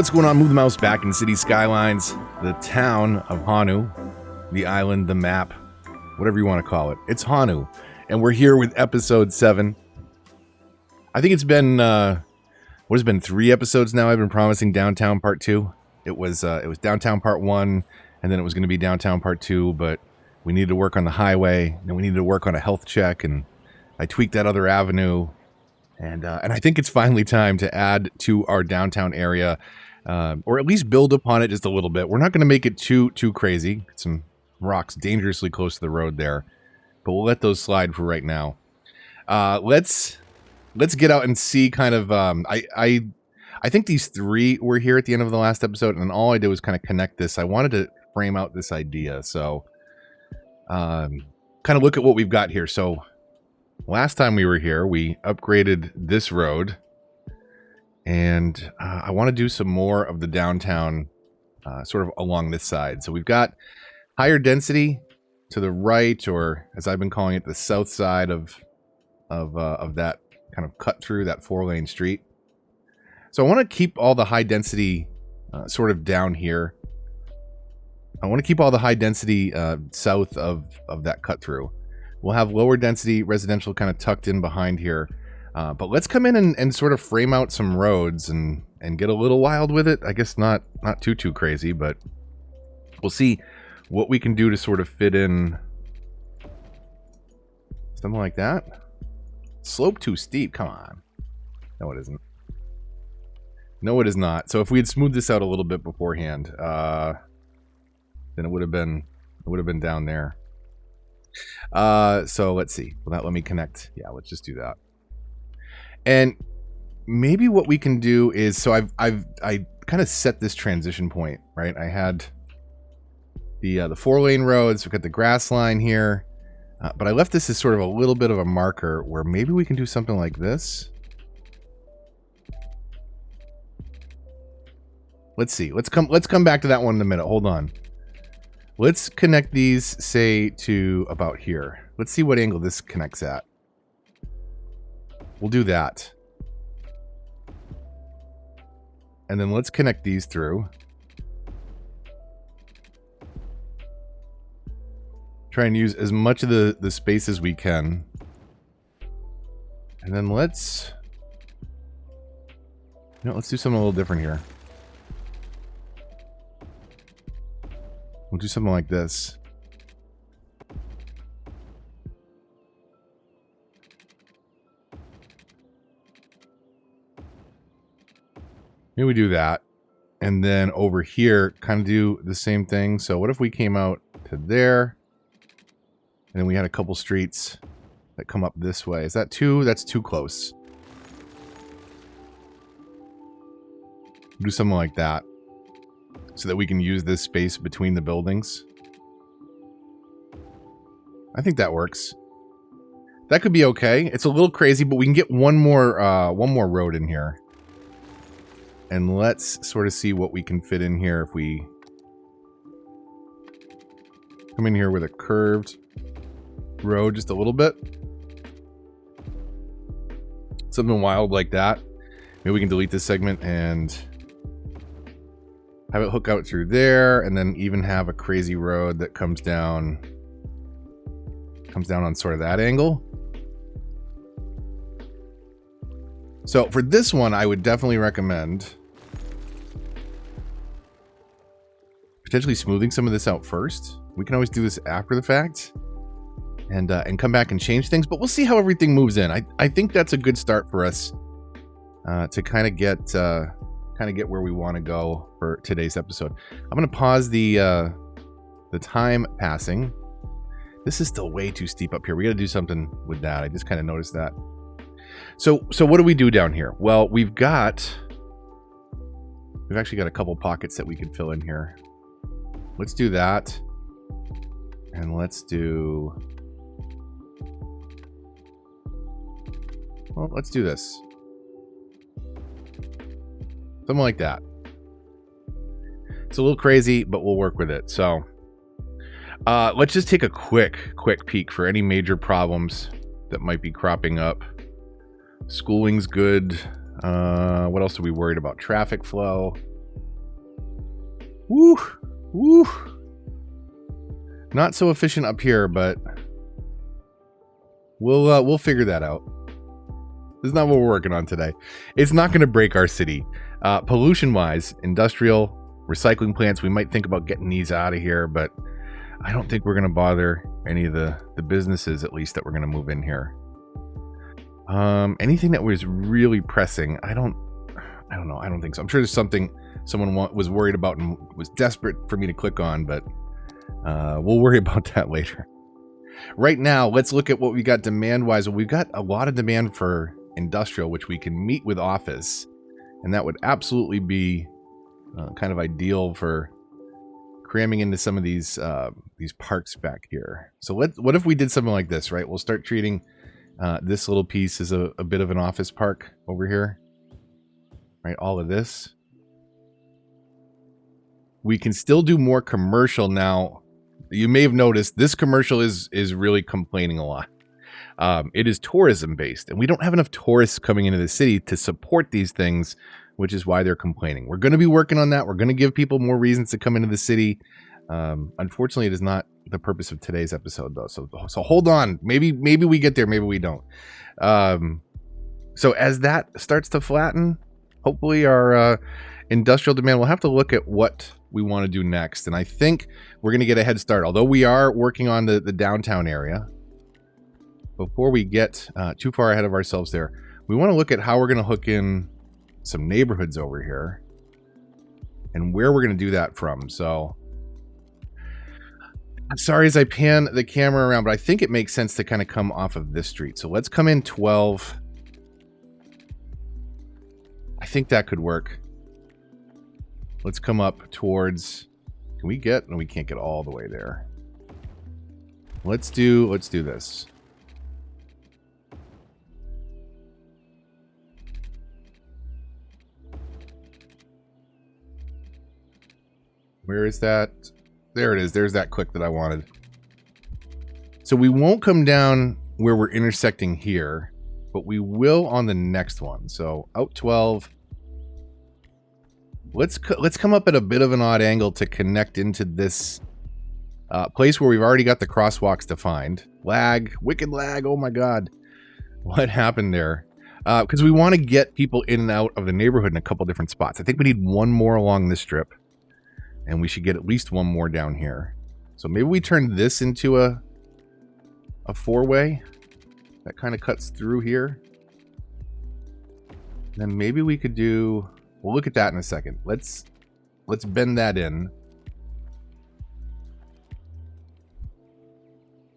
What's going on? Move the mouse back in City Skylines, the town of Honu, the island, the map, whatever you want to call it. It's Honu, and we're here with episode 7. I think it's been, what has it been, 3 episodes now? I've been promising Downtown Part 2. It was Downtown Part 1, and then it was going to be Downtown Part 2, but we needed to work on the highway, and we needed to work on a health check, and I tweaked that other avenue, and I think it's finally time to add to our downtown area, or at least build upon it just a little bit. We're not going to make it too crazy. Some rocks dangerously close to the road there, but we'll let those slide for right now. Let's get out and see kind of, I think these 3 were here at the end of the last episode, and all I did was kind of connect this. I wanted to frame out this idea, so kind of look at what we've got here. So last time we were here, we upgraded this road, and I want to do some more of the downtown sort of along this side. So we've got higher density to the right, or as I've been calling it, the south side of that kind of cut through that 4-lane street. So I want to keep all the high density sort of down here. I want to keep all the high density south of that cut through. We'll have lower density residential kind of tucked in behind here. But let's come in and sort of frame out some roads and get a little wild with it. I guess not too crazy, but we'll see what we can do to sort of fit in something like that. Slope too steep. Come on. No, it isn't. No, it is not. So if we had smoothed this out a little bit beforehand, then it would have been down there. So let's see. Will that let me connect? Yeah, let's just do that. And maybe what we can do is, so I kind of set this transition point, right? I had the 4-lane roads. We've got the grass line here, but I left this as sort of a little bit of a marker where maybe we can do something like this. Let's see. Let's come back to that one in a minute. Hold on. Let's connect these, say, to about here. Let's see what angle this connects at. We'll do that. And then let's connect these through. Try and use as much of the space as we can. And then let's do something a little different here. We'll do something like this. Maybe we do that. And then over here, kind of do the same thing. So what if we came out to there? And then we had a couple streets that come up this way. Is that too? That's too close. Do something like that, so that we can use this space between the buildings. I think that works. That could be okay. It's a little crazy, but we can get one more road in here. And let's sort of see what we can fit in here if we come in here with a curved road just a little bit. Something wild like that. Maybe we can delete this segment and have it hook out through there, and then even have a crazy road that comes down on sort of that angle. So for this one, I would definitely recommend potentially smoothing some of this out first. We can always do this after the fact and come back and change things, but we'll see how everything moves in. I think that's a good start for us to kind of get where we want to go for today's episode. I'm going to pause the time passing. This is still way too steep up here. We got to do something with that. I just kind of noticed that. So what do we do down here? Well, we've actually got a couple pockets that we could fill in here. Let's do that. And let's do this. Something like that. It's a little crazy, but we'll work with it. So let's just take a quick peek for any major problems that might be cropping up. Schooling's good. What else are we worried about? Traffic flow. Woo! Woo! Not so efficient up here, but we'll figure that out. This is not what we're working on today. It's not going to break our city. Pollution-wise, industrial, recycling plants, we might think about getting these out of here, but I don't think we're going to bother any of the businesses, at least, that we're going to move in here. Anything that was really pressing, I don't know. I don't think so. I'm sure there's something someone was worried about and was desperate for me to click on, but we'll worry about that later. Right now, let's look at what we got demand-wise. We've got a lot of demand for industrial, which we can meet with office, and that would absolutely be kind of ideal for cramming into some of these parks back here. So what if we did something like this, right? We'll start treating this little piece as a bit of an office park over here, right? All of this. We can still do more commercial now. You may have noticed this commercial is really complaining a lot. It is tourism based, and we don't have enough tourists coming into the city to support these things, which is why they're complaining. We're going to be working on that. We're going to give people more reasons to come into the city. Unfortunately, it is not the purpose of today's episode, though. So hold on. Maybe we get there. Maybe we don't. So as that starts to flatten, hopefully our industrial demand, we'll have to look at what we want to do next. And I think we're going to get a head start, although we are working on the downtown area. Before we get too far ahead of ourselves there, we want to look at how we're going to hook in some neighborhoods over here and where we're going to do that from. So I'm sorry as I pan the camera around, but I think it makes sense to kind of come off of this street. So let's come in 12. I think that could work. Let's come up towards, can we get, no, we can't get all the way there. Let's do this. Where is that? There it is. There's that click that I wanted. So we won't come down where we're intersecting here, but we will on the next one. So out 12. Let's come up at a bit of an odd angle to connect into this place where we've already got the crosswalks defined. Lag, wicked lag. Oh my God. What happened there? Because we want to get people in and out of the neighborhood in a couple different spots. I think we need one more along this strip. And we should get at least one more down here. So maybe we turn this into a four-way that kind of cuts through here. And then maybe we could do, we'll look at that in a second. Let's bend that in.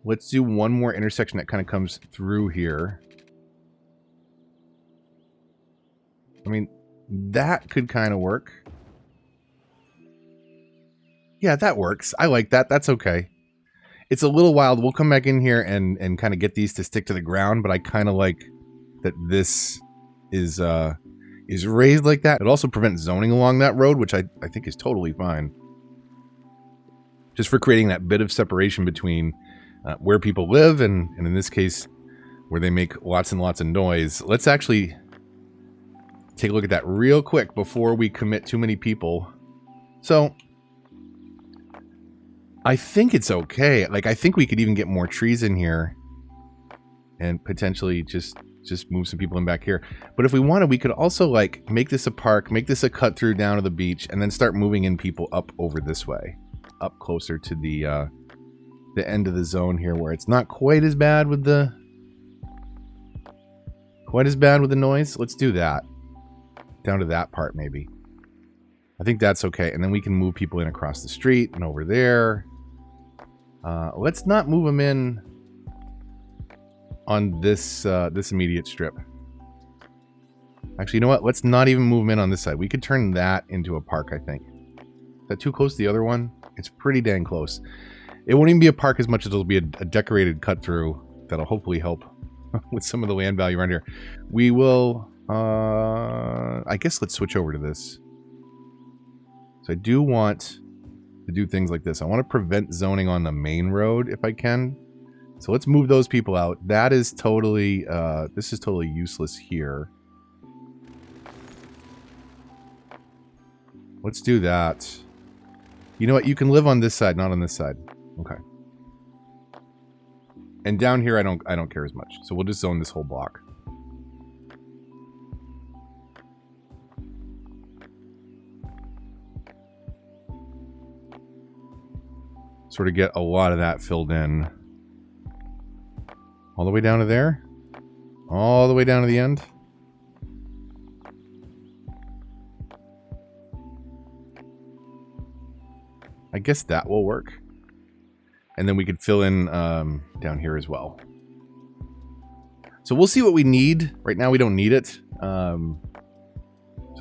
Let's do one more intersection that kind of comes through here. I mean, that could kind of work. Yeah, that works. I like that. That's okay. It's a little wild. We'll come back in here and kind of get these to stick to the ground, but I kind of like that this is raised like that. It also prevents zoning along that road, which I think is totally fine. Just for creating that bit of separation between where people live and in this case, where they make lots and lots of noise. Let's actually take a look at that real quick before we commit too many people. So I think it's okay. Like, I think we could even get more trees in here and potentially just move some people in back here. But if we wanted, we could also like make this a park, make this a cut through down to the beach, and then start moving in people up over this way, up closer to the end of the zone here, where it's not quite as bad with the noise. Let's do that down to that part maybe. I think that's okay, and then we can move people in across the street and over there. Let's not move them in on this this immediate strip. Actually, you know what? Let's not even move them in on this side. We could turn that into a park, I think. Is that too close to the other one? It's pretty dang close. It won't even be a park as much as it'll be a decorated cut through that'll hopefully help with some of the land value around here. We will, I guess let's switch over to this. So I do want to do things like this. I want to prevent zoning on the main road if I can. So let's move those people out. That is totally, this is totally useless here. Let's do that. You know what? You can live on this side, not on this side. Okay. And down here, I don't care as much. So we'll just zone this whole block. Sort of get a lot of that filled in. All the way down to there. All the way down to the end. I guess that will work. And then we could fill in down here as well. So we'll see what we need. Right now we don't need it. So I'm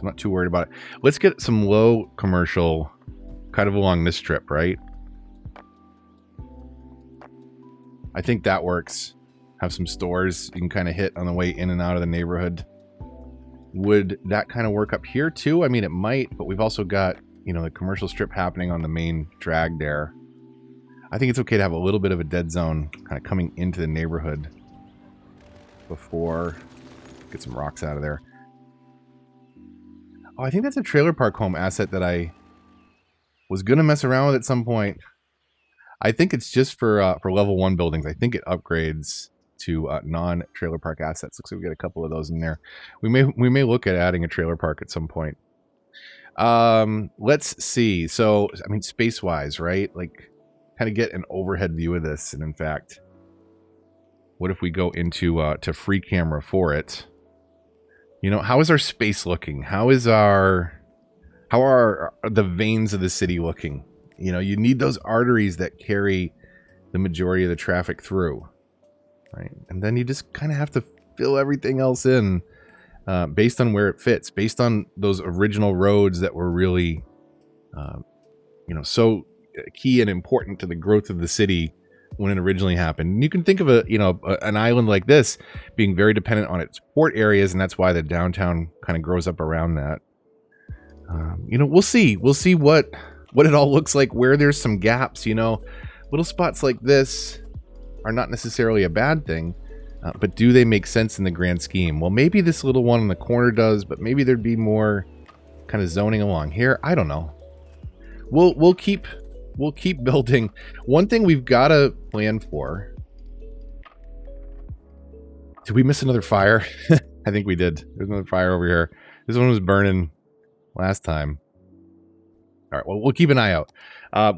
not too worried about it. Let's get some low commercial kind of along this strip, right? I think that works. Have some stores you can kind of hit on the way in and out of the neighborhood. Would that kind of work up here too? I mean, it might, but we've also got, you know, the commercial strip happening on the main drag there. I think it's okay to have a little bit of a dead zone kind of coming into the neighborhood before get some rocks out of there. Oh, I think that's a trailer park home asset that I was going to mess around with at some point. I think it's just for level 1 buildings. I think it upgrades to non-trailer park assets. Looks like we got a couple of those in there. We may look at adding a trailer park at some point. Let's see. So, I mean, space-wise, right? Like, kind of get an overhead view of this. And in fact, what if we go into to free camera for it? You know, how is our space looking? How are the veins of the city looking? You know, you need those arteries that carry the majority of the traffic through, right? And then you just kind of have to fill everything else in based on where it fits, based on those original roads that were really, you know, so key and important to the growth of the city when it originally happened. And you can think of an island like this being very dependent on its port areas, and that's why the downtown kind of grows up around that. You know, we'll see what it all looks like, where there's some gaps. You know, little spots like this are not necessarily a bad thing, but do they make sense in the grand scheme? Well, maybe this little one in the corner does, but maybe there'd be more kind of zoning along here. I don't know. We'll keep building. One thing we've got to plan for. Did we miss another fire? I think we did. There's another fire over here. This one was burning last time. All right, well, we'll keep an eye out.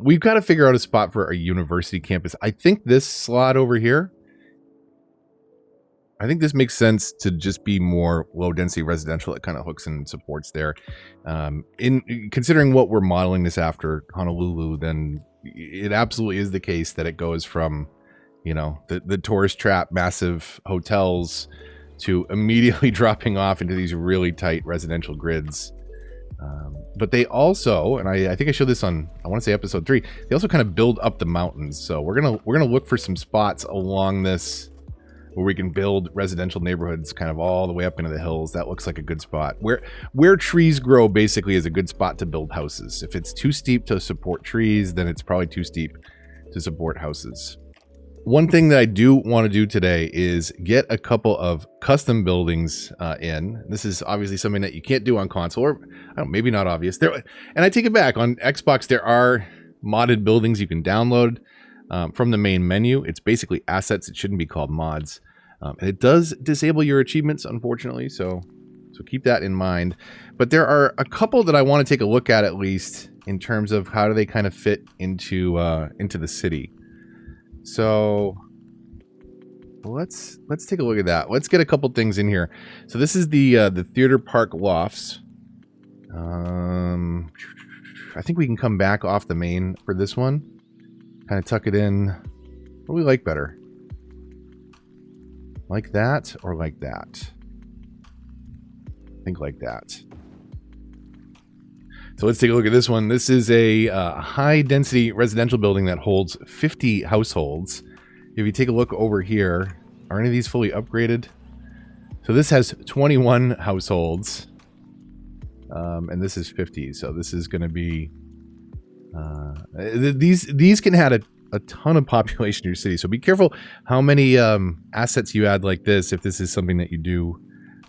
We've got to figure out a spot for a university campus. I think this slot over here, I think this makes sense to just be more low-density residential. It kind of hooks and supports there. In considering what we're modeling this after, Honolulu, then it absolutely is the case that it goes from, you know, the tourist trap, massive hotels, to immediately dropping off into these really tight residential grids. But they also, and I think I showed this on, I want to say episode 3, they also kind of build up the mountains. So we're gonna look for some spots along this where we can build residential neighborhoods kind of all the way up into the hills. That looks like a good spot. Where trees grow basically is a good spot to build houses. If it's too steep to support trees, then it's probably too steep to support houses. One thing that I do want to do today is get a couple of custom buildings in. This is obviously something that you can't do on console, or maybe not obvious. And I take it back. On Xbox, there are modded buildings you can download from the main menu. It's basically assets. It shouldn't be called mods. And it does disable your achievements, unfortunately, so keep that in mind. But there are a couple that I want to take a look at least, in terms of how do they kind of fit into the city. So let's take a look at that. Let's get a couple things in here. So this is the Theater Park Lofts. I think we can come back off the main for this one. Kind of tuck it in. What do we like better? Like that or like that? I think like that. So let's take a look at this one. This is a high-density residential building that holds 50 households. If you take a look over here, are any of these fully upgraded? So this has 21 households, and this is 50. So this is going to be... these can add a ton of population to your city. So be careful how many assets you add like this if this is something that you do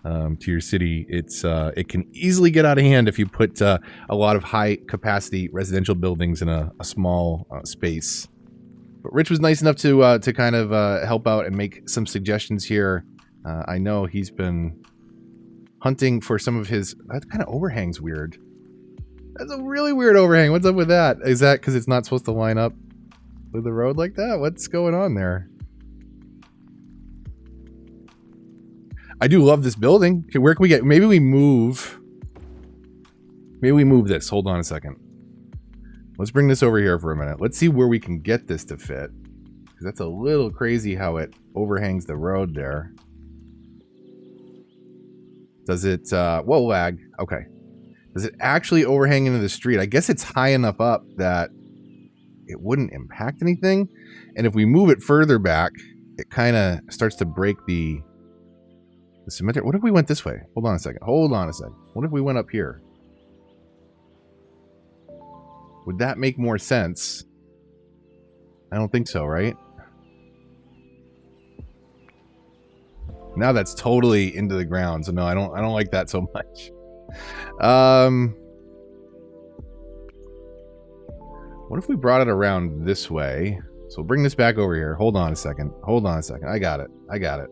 to your city, it can easily get out of hand if you put a lot of high capacity residential buildings in a small space. But Rich was nice enough to kind of help out and make some suggestions here. I know he's been hunting for some of his... That kind of overhang's weird. That's a really weird overhang. What's up with that? Is that because it's not supposed to line up with the road like that? What's going on there? I do love this building. Okay, where can we get... Maybe we move... Maybe we move this. Hold on a second. Let's bring this over here for a minute. Let's see where we can get this to fit. Because that's a little crazy how it overhangs the road there. Does it... whoa, lag. Okay. Does it actually overhang into the street? I guess it's high enough up that it wouldn't impact anything. And if we move it further back, it kind of starts to break the cemetery. What if we went this way? Hold on a second. Hold on a second. What if we went up here? Would that make more sense? I don't think so, right? Now that's totally into the ground. So no, I don't like that so much. What if we brought it around this way? So we'll bring this back over here. Hold on a second. Hold on a second. I got it. I got it.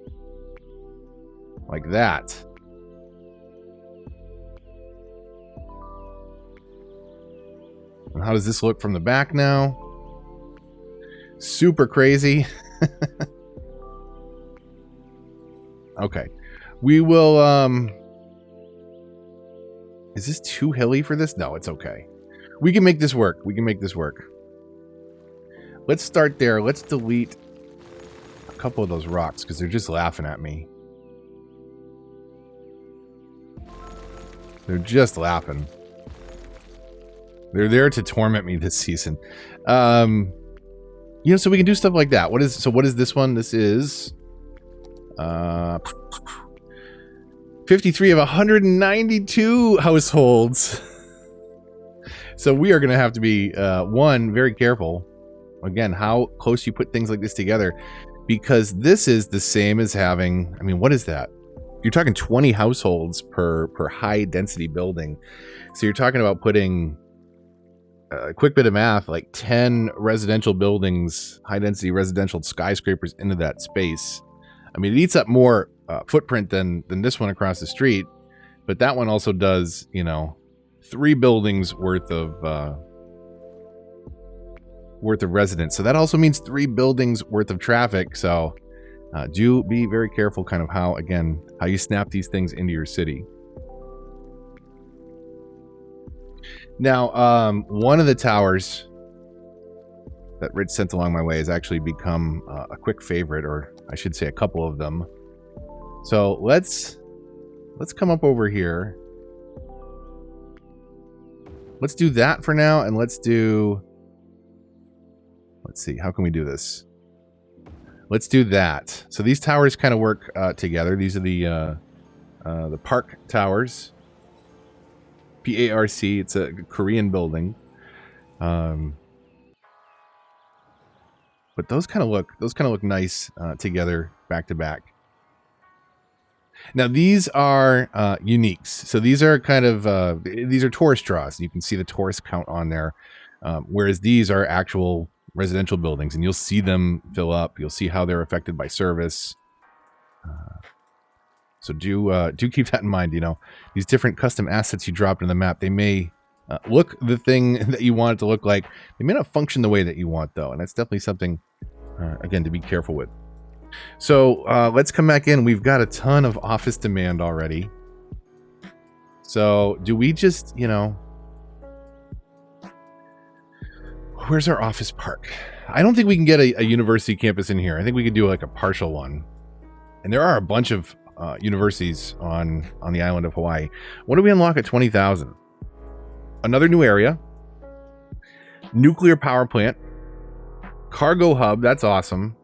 Like that. And how does this look from the back now? Super crazy. Okay. We will, is this too hilly for this? No, it's okay. We can make this work. We can make this work. Let's start there. Let's delete a couple of those rocks because they're just laughing at me. They're just laughing. They're there to torment me this season. You know, so we can do stuff like that. What is this one? This is 53 of 192 households. So we are going to have to be, one, very careful. Again, how close you put things like this together. Because this is the same as having, I mean, what is that? You're talking 20 households per high density building. So you're talking about putting, a quick bit of math, like 10 residential buildings, high density residential skyscrapers into that space. I mean, it eats up more footprint than this one across the street. But that one also does, you know, 3 buildings worth of residents. So that also means 3 buildings worth of traffic. So do be very careful kind of how you snap these things into your city. Now, one of the towers that Rich sent along my way has actually become a quick favorite, or I should say a couple of them. So let's come up over here. Let's do that for now, and let's see, how can we do this? Let's do that. So these towers kind of work together. These are the Park Towers. PARC. It's a Korean building. But those kind of look nice together, back to back. Now these are uniques. So these are kind of these are tourist draws. You can see the tourist count on there, whereas these are actual residential buildings, and you'll see them fill up. You'll see how they're affected by service. So do keep that in mind. You know, these different custom assets you dropped in the map, they may look the thing that you want it to look like. They may not function the way that you want, though, and that's definitely something again to be careful with. So let's come back in. We've got a ton of office demand already. So do we just, you know, where's our office park? I don't think we can get a university campus in here. I think we could do like a partial one. And there are a bunch of universities on the island of Hawaii. What do we unlock at 20,000? Another new area. Nuclear power plant. Cargo hub. That's awesome.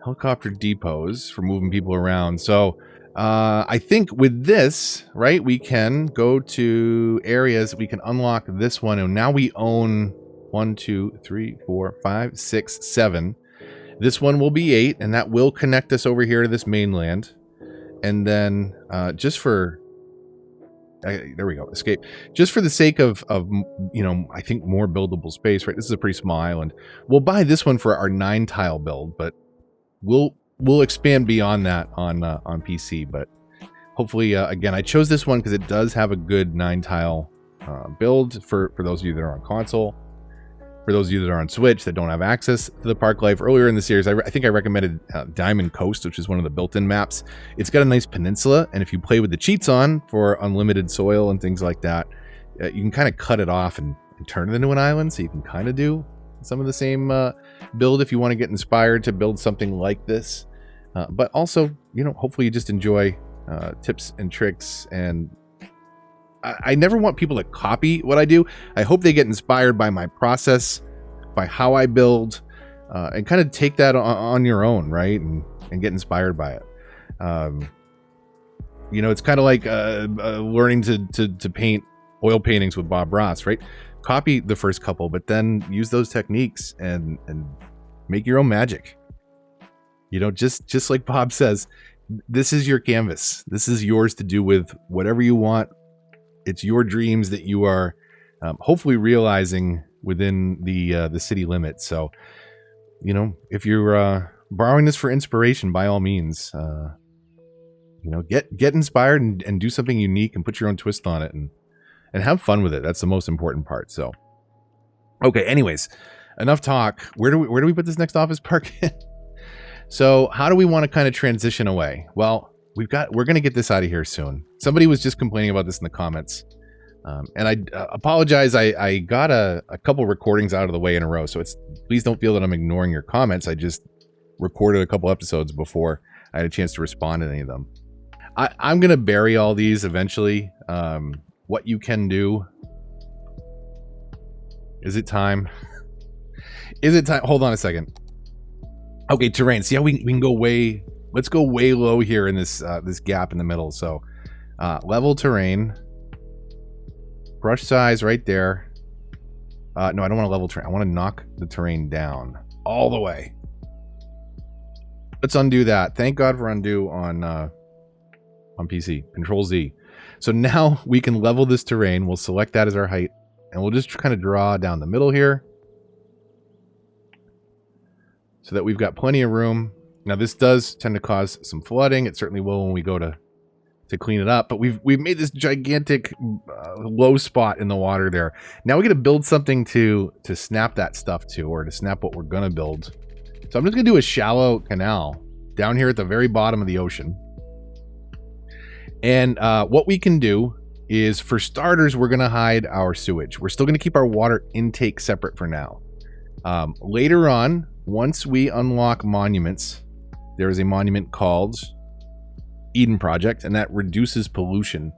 Helicopter depots for moving people around. So I think with this, right, we can go to areas. We can unlock this one. And now we own 1, 2, 3, 4, 5, 6, 7. This one will be 8, and that will connect us over here to this mainland. And then just for... there we go, escape. Just for the sake of I think more buildable space, right? This is a pretty small island. We'll buy this one for our 9 tile build, but we'll expand beyond that on PC. But hopefully, again, I chose this one because it does have a good 9 tile build for those of you that are on console. For those of you that are on Switch that don't have access to the park life, earlier in the series, I think I recommended Diamond Coast, which is one of the built-in maps. It's got a nice peninsula, and if you play with the cheats on for unlimited soil and things like that, you can kind of cut it off and turn it into an island, so you can kind of do some of the same build if you want to get inspired to build something like this. But also, hopefully you just enjoy tips and tricks, and I never want people to copy what I do. I hope they get inspired by my process, by how I build, and kind of take that on your own, right? And get inspired by it. It's kind of like learning to paint oil paintings with Bob Ross, right? Copy the first couple, but then use those techniques and make your own magic. Just like Bob says, this is your canvas. This is yours to do with whatever you want. It's your dreams that you are hopefully realizing within the city limits. So, if you're borrowing this for inspiration, by all means, get inspired and do something unique and put your own twist on it and have fun with it. That's the most important part. So, okay. Anyways, enough talk. Where do we put this next office park in? So, how do we want to kind of transition away? Well, we're going to get this out of here soon. Somebody was just complaining about this in the comments. And I apologize. I got a couple recordings out of the way in a row. So please don't feel that I'm ignoring your comments. I just recorded a couple episodes before I had a chance to respond to any of them. I'm going to bury all these eventually. What you can do. Is it time? Is it time? Hold on a second. Okay, terrain. See how we can go way... Let's go way low here in this gap in the middle. So level terrain, brush size right there. No, I don't want to level terrain. I want to knock the terrain down all the way. Let's undo that. Thank God for undo on PC. Control Z. So now we can level this terrain. We'll select that as our height, and we'll just kind of draw down the middle here, so that we've got plenty of room. Now, this does tend to cause some flooding. It certainly will when we go to clean it up. But we've made this gigantic low spot in the water there. Now we got to build something to snap that stuff to, or to snap what we're going to build. So I'm just going to do a shallow canal down here at the very bottom of the ocean. And what we can do is, for starters, we're going to hide our sewage. We're still going to keep our water intake separate for now. Later on, once we unlock monuments... There is a monument called Eden Project, and that reduces pollution.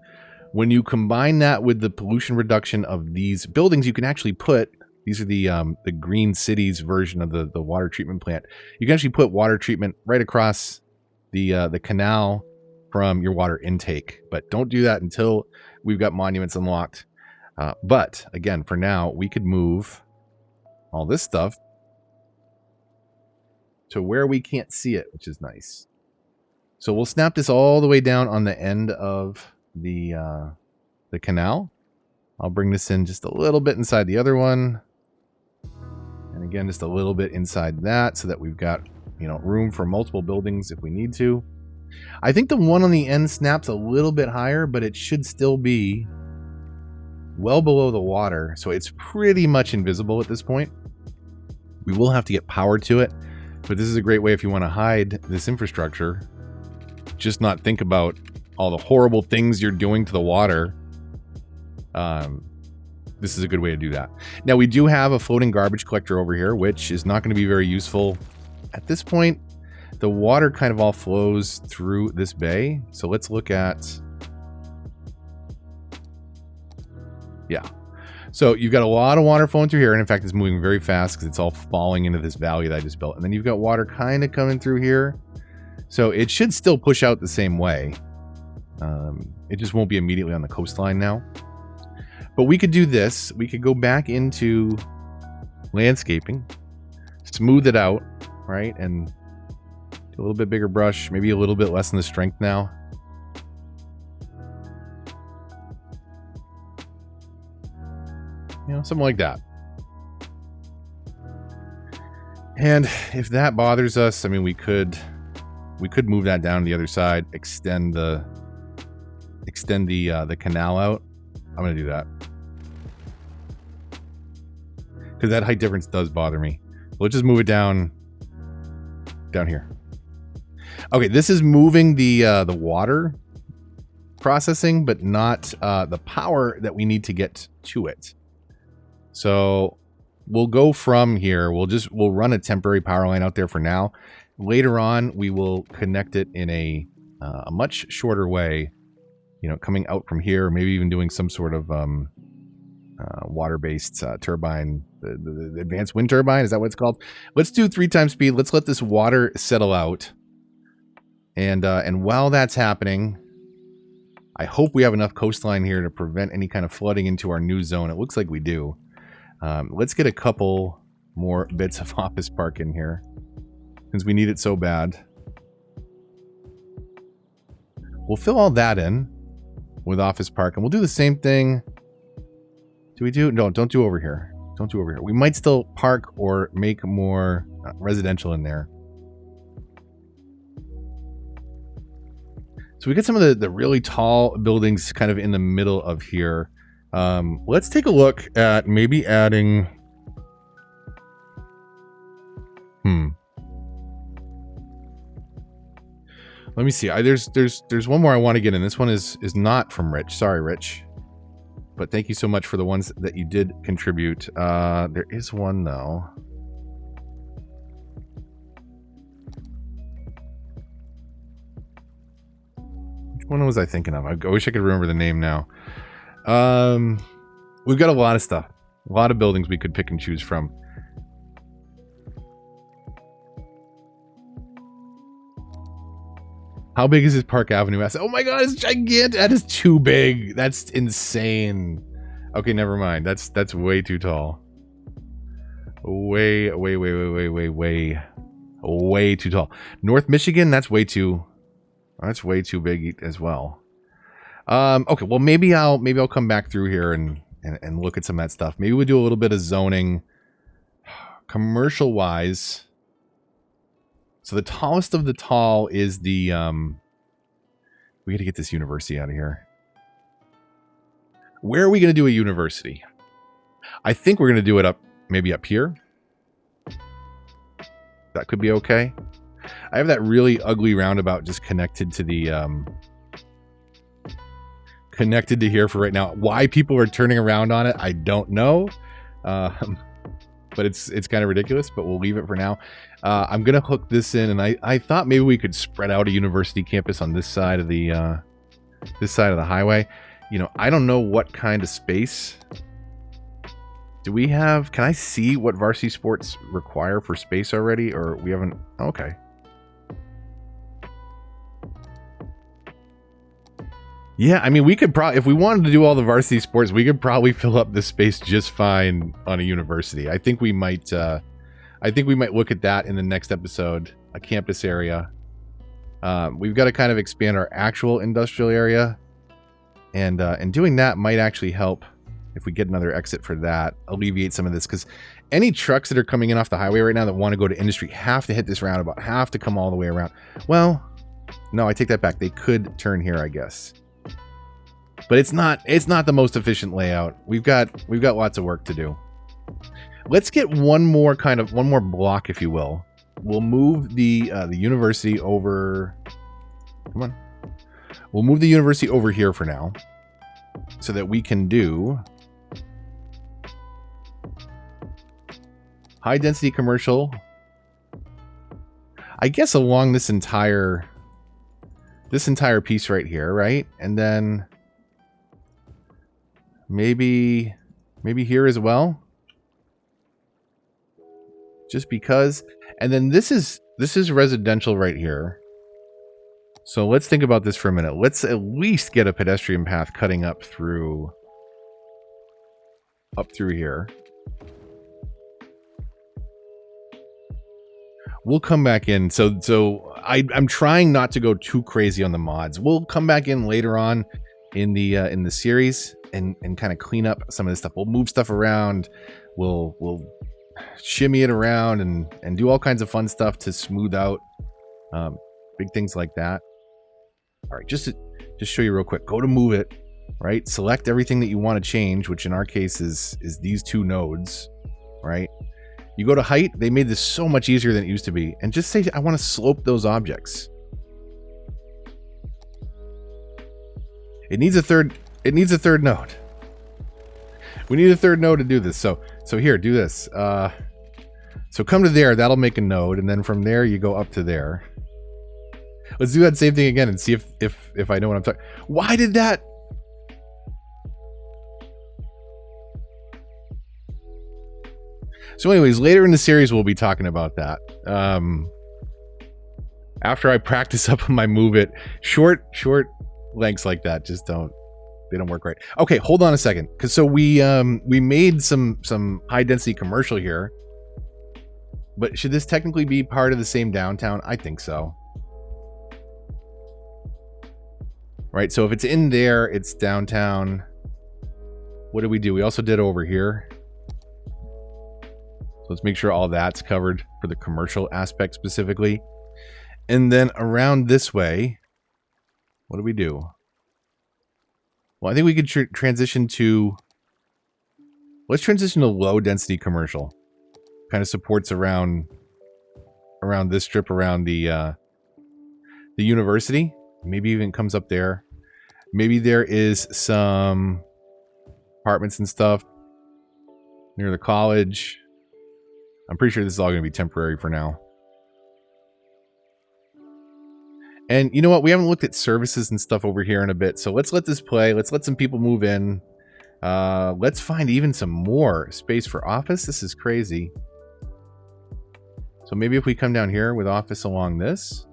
When you combine that with the pollution reduction of these buildings, you can actually put, these are the green cities version of the water treatment plant. You can actually put water treatment right across the canal from your water intake. But don't do that until we've got monuments unlocked. But again, for now, we could move all this stuff to where we can't see it, which is nice. So we'll snap this all the way down on the end of the canal. I'll bring this in just a little bit inside the other one. And again, just a little bit inside that, so that we've got, room for multiple buildings if we need to. I think the one on the end snaps a little bit higher, but it should still be well below the water. So it's pretty much invisible at this point. We will have to get power to it. But this is a great way if you want to hide this infrastructure. Just not think about all the horrible things you're doing to the water. This is a good way to do that. Now, we do have a floating garbage collector over here, which is not going to be very useful. At this point, the water kind of all flows through this bay. So let's look at... Yeah. So you've got a lot of water flowing through here, and in fact, it's moving very fast because it's all falling into this valley that I just built. And then you've got water kind of coming through here. So it should still push out the same way. It just won't be immediately on the coastline now. But we could do this. We could go back into landscaping, smooth it out, right? And do a little bit bigger brush, maybe a little bit less in the strength now. You know, something like that. And if that bothers us, I mean, we could move that down to the other side, extend the canal out. I'm gonna do that because that height difference does bother me. Let's just move it down here. Okay, this is moving the water processing, but not the power that we need to get to it. So we'll go from here. We'll run a temporary power line out there for now. Later on, we will connect it in a much shorter way. You know, coming out from here, maybe even doing some sort of water-based turbine, the advanced wind turbine. Is that what it's called? Let's do 3 times speed. Let's let this water settle out. And while that's happening, I hope we have enough coastline here to prevent any kind of flooding into our new zone. It looks like we do. Let's get a couple more bits of office park in here, since we need it so bad. We'll fill all that in with office park, and we'll do the same thing. Do we do? No, don't do over here. Don't do over here. We might still park or make more residential in there. So we get some of the really tall buildings kind of in the middle of here. Let's take a look at maybe adding... Let me see. There's one more I want to get in. This one is not from Rich. Sorry, Rich. But thank you so much for the ones that you did contribute. There is one, though. Which one was I thinking of? I wish I could remember the name now. We've got a lot of stuff. A lot of buildings we could pick and choose from. How big is this Park Avenue asset? Oh my god, it's gigantic. That is too big. That's insane. Okay, never mind. That's way too tall. Way too tall. North Michigan, that's way too big as well. Okay, well maybe I'll come back through here and look at some of that stuff. Maybe we'll do a little bit of zoning commercial wise. So the tallest of the tall is the, we got to get this university out of here. Where are we going to do a university? I think we're going to do it maybe up here. That could be okay. I have that really ugly roundabout just connected to the, connected to here for right now. Why people are turning around on it, I don't know. But it's kind of ridiculous, but we'll leave it for now. I'm going to hook this in, and I thought maybe we could spread out a university campus on this side of the highway. You know, I don't know what kind of space. Do we have, can I see what varsity sports require for space already, or we haven't? Okay. Yeah, I mean, we could probably, if we wanted to do all the varsity sports, we could probably fill up this space just fine on a university. I think we might look at that in the next episode, a campus area. We've got to kind of expand our actual industrial area, and doing that might actually help if we get another exit for that, alleviate some of this, because any trucks that are coming in off the highway right now that want to go to industry have to hit this roundabout, have to come all the way around. Well, no, I take that back. They could turn here, I guess. But it's not the most efficient layout. We've got lots of work to do. Let's get one more block, if you will. We'll move the university over. Come on. We'll move the university over here for now, so that we can do high density commercial. I guess along this entire piece right here, right? And then maybe here as well, just because. And then this is residential right here, so let's think about this for a minute. Let's at least get a pedestrian path cutting up through here. we'll come back in. So I'm trying not to go too crazy on the mods. We'll come back in later on in the series and kind of clean up some of this stuff. We'll move stuff around. We'll shimmy it around and do all kinds of fun stuff to smooth out big things like that. All right, just to show you real quick, go to move it, right? Select everything that you want to change, which in our case is these two nodes, right? You go to height. They made this so much easier than it used to be, and just say I want to slope those objects. It needs a third node. We need a third node to do this. So here, do this. So come to there. That'll make a node, and then from there you go up to there. Let's do that same thing again and see if I know what I'm talking. Why did that? So anyways, later in the series, we'll be talking about that. After I practice up on my move it, short lengths like that just don't work right. Okay, hold on a second. Cause so we made some high density commercial here, but should this technically be part of the same downtown? I think so. Right, so if it's in there, it's downtown. What did we do? We also did over here. So let's make sure all that's covered for the commercial aspect specifically. And then around this way, what do we do? Well, I think we could transition to... Let's transition to low density commercial. Kind of supports around this strip around the university. Maybe even comes up there. Maybe there is some apartments and stuff near the college. I'm pretty sure this is all going to be temporary for now. And you know what? We haven't looked at services and stuff over here in a bit. So let's let this play. Let's let some people move in. Let's find even some more space for office. This is crazy. So maybe if we come down here with office along this.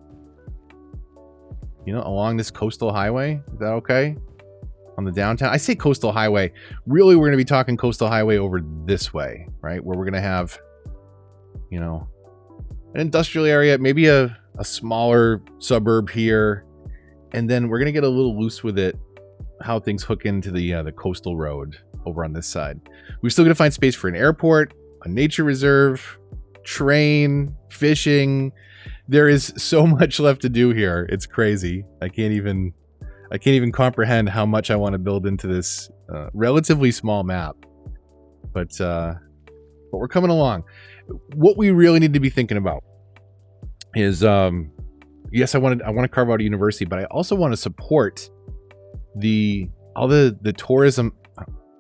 You know, along this coastal highway. Is that okay? On the downtown. I say coastal highway. Really, we're going to be talking coastal highway over this way, right? Where we're going to have, you know, an industrial area, maybe a smaller suburb here. And then we're going to get a little loose with it, how things hook into the coastal road over on this side. We're still going to find space for an airport, a nature reserve, train, fishing. There is so much left to do here. It's crazy. I can't even comprehend how much I want to build into this relatively small map. But we're coming along. What we really need to be thinking about is yes, I want to carve out a university, but I also want to support all the tourism.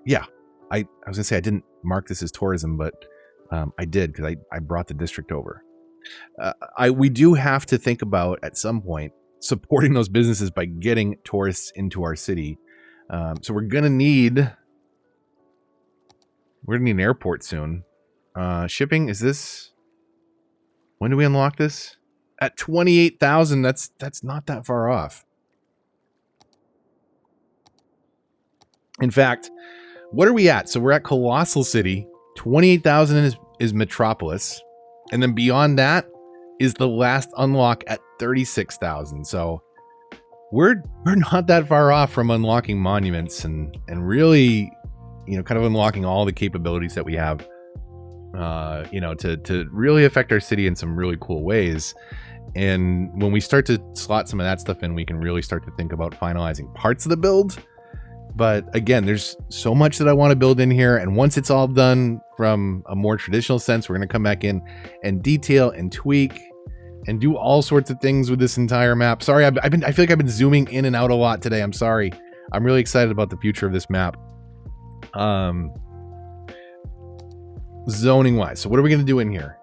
Yeah, I was gonna say I didn't mark this as tourism, but I did because I brought the district over. We do have to think about at some point supporting those businesses by getting tourists into our city. So we're gonna need an airport soon. Shipping, is this, when do we unlock this? At 28,000. That's not that far off. In fact, what are we at? So we're at Colossal City. 28,000 is Metropolis. And then beyond that is the last unlock at 36,000. So we're not that far off from unlocking monuments and really, you know, kind of unlocking all the capabilities that we have, you know, to really affect our city in some really cool ways. And when we start to slot some of that stuff in, we can really start to think about finalizing parts of the build. But again, there's so much that I want to build in here. And once it's all done from a more traditional sense, we're going to come back in and detail and tweak and do all sorts of things with this entire map. Sorry, I feel like I've been zooming in and out a lot today. I'm sorry. I'm really excited about the future of this map. Zoning wise. So what are we going to do in here?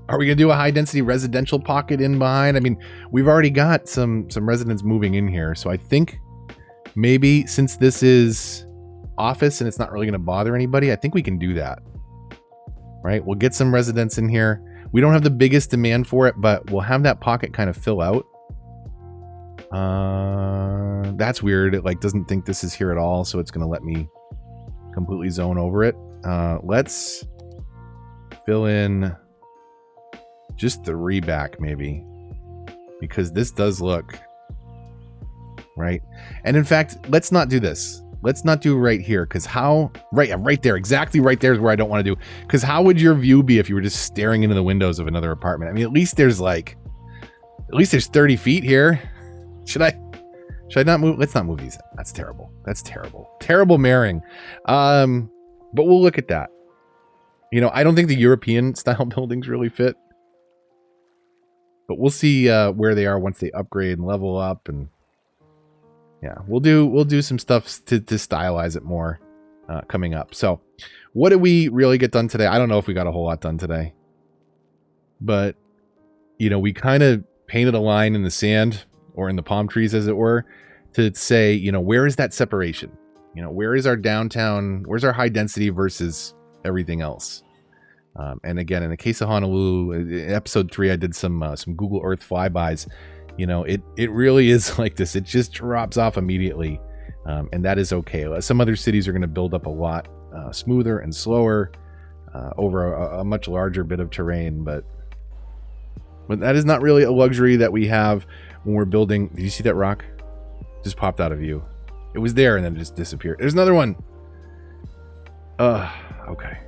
Are we going to do a high density residential pocket in behind? I mean, we've already got some residents moving in here. So I think maybe since this is office and it's not really going to bother anybody, I think we can do that. Right? We'll get some residents in here. We don't have the biggest demand for it, but we'll have that pocket kind of fill out. That's weird. It like doesn't think this is here at all, so it's going to let me completely zone over it. Let's fill in Just 3 back, maybe. Because this does look... Right? And in fact, let's not do this. Let's not do right here, because how... Right there. Exactly right there is where I don't want to do. Because how would your view be if you were just staring into the windows of another apartment? I mean, at least there's 30 feet here. Should I not move? Let's not move these in. That's terrible. That's terrible. Terrible marrying. But we'll look at that. You know, I don't think the European style buildings really fit. But we'll see where they are once they upgrade and level up, and yeah, we'll do some stuff to stylize it more coming up. So, what did we really get done today? I don't know if we got a whole lot done today, but you know, we kind of painted a line in the sand or in the palm trees, as it were, to say, you know, where is that separation? You know, where is our downtown? Where's our high density versus everything else? And again, in the case of Honolulu, in episode 3, I did some Google Earth flybys. You know, it really is like this. It just drops off immediately, and that is okay. Some other cities are going to build up a lot smoother and slower over a much larger bit of terrain, but that is not really a luxury that we have when we're building. Did you see that rock? Just popped out of view. It was there and then it just disappeared. There's another one. Okay.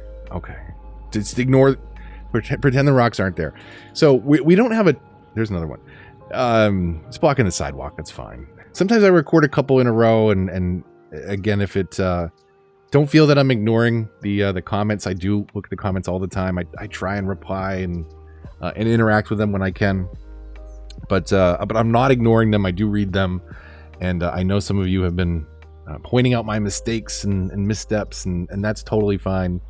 Just ignore, pretend the rocks aren't there. So we don't have a, there's another one. It's blocking the sidewalk. That's fine. Sometimes I record a couple in a row, and again, if it, don't feel that I'm ignoring the comments. I do look at the comments all the time. I try and reply and interact with them when I can, but I'm not ignoring them. I do read them, and I know some of you have been pointing out my mistakes and missteps, and that's totally fine.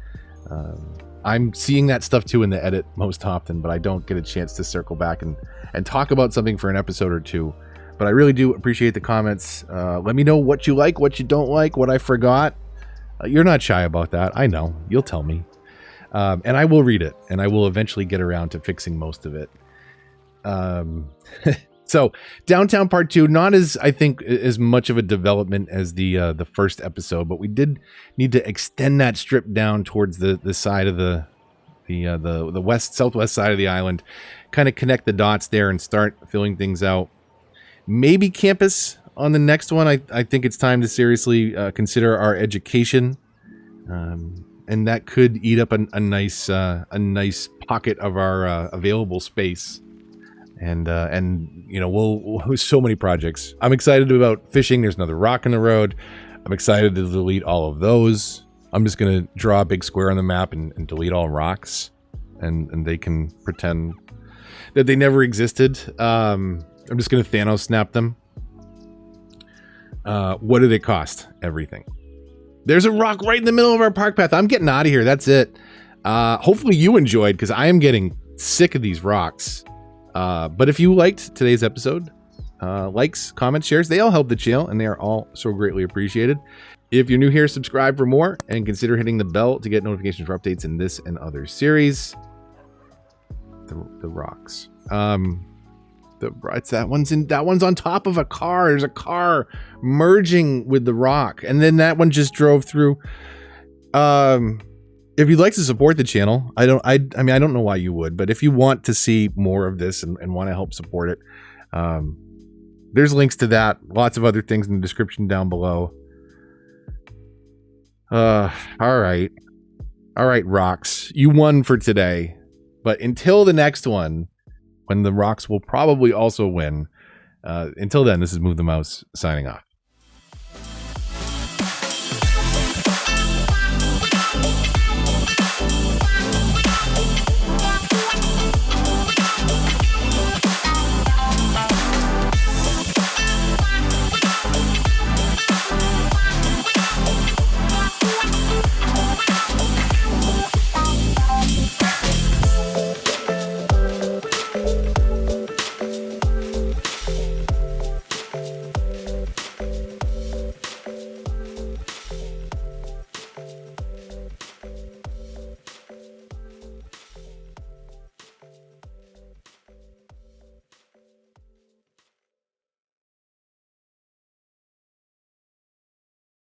I'm seeing that stuff too in the edit most often, but I don't get a chance to circle back and talk about something for an episode or two. But I really do appreciate the comments. Let me know what you like, what you don't like, what I forgot. You're not shy about that. I know. You'll tell me. And I will read it, and I will eventually get around to fixing most of it. So Downtown Part 2, not as, I think, as much of a development as the first episode, but we did need to extend that strip down towards the side of the southwest side of the island, kind of connect the dots there and start filling things out. Maybe campus on the next one. I think it's time to seriously consider our education, and that could eat up a nice pocket of our available space. And you know, we'll so many projects. I'm excited about fishing. There's another rock in the road. I'm excited to delete all of those. I'm just going to draw a big square on the map and delete all rocks, and they can pretend that they never existed. I'm just going to Thanos snap them. What did it cost? Everything. There's a rock right in the middle of our park path. I'm getting out of here. That's it. Hopefully you enjoyed, because I am getting sick of these rocks. But if you liked today's episode, likes, comments, shares, they all help the channel, and they are all so greatly appreciated. If you're new here, subscribe for more, and consider hitting the bell to get notifications for updates in this and other series. The rocks. It's that one's on top of a car. There's a car merging with the rock, and then that one just drove through. If you'd like to support the channel, I mean, I don't know why you would, but if you want to see more of this and want to help support it, there's links to that. Lots of other things in the description down below. All right, rocks. You won for today, but until the next one, when the rocks will probably also win, until then, this is Move the Mouse signing off.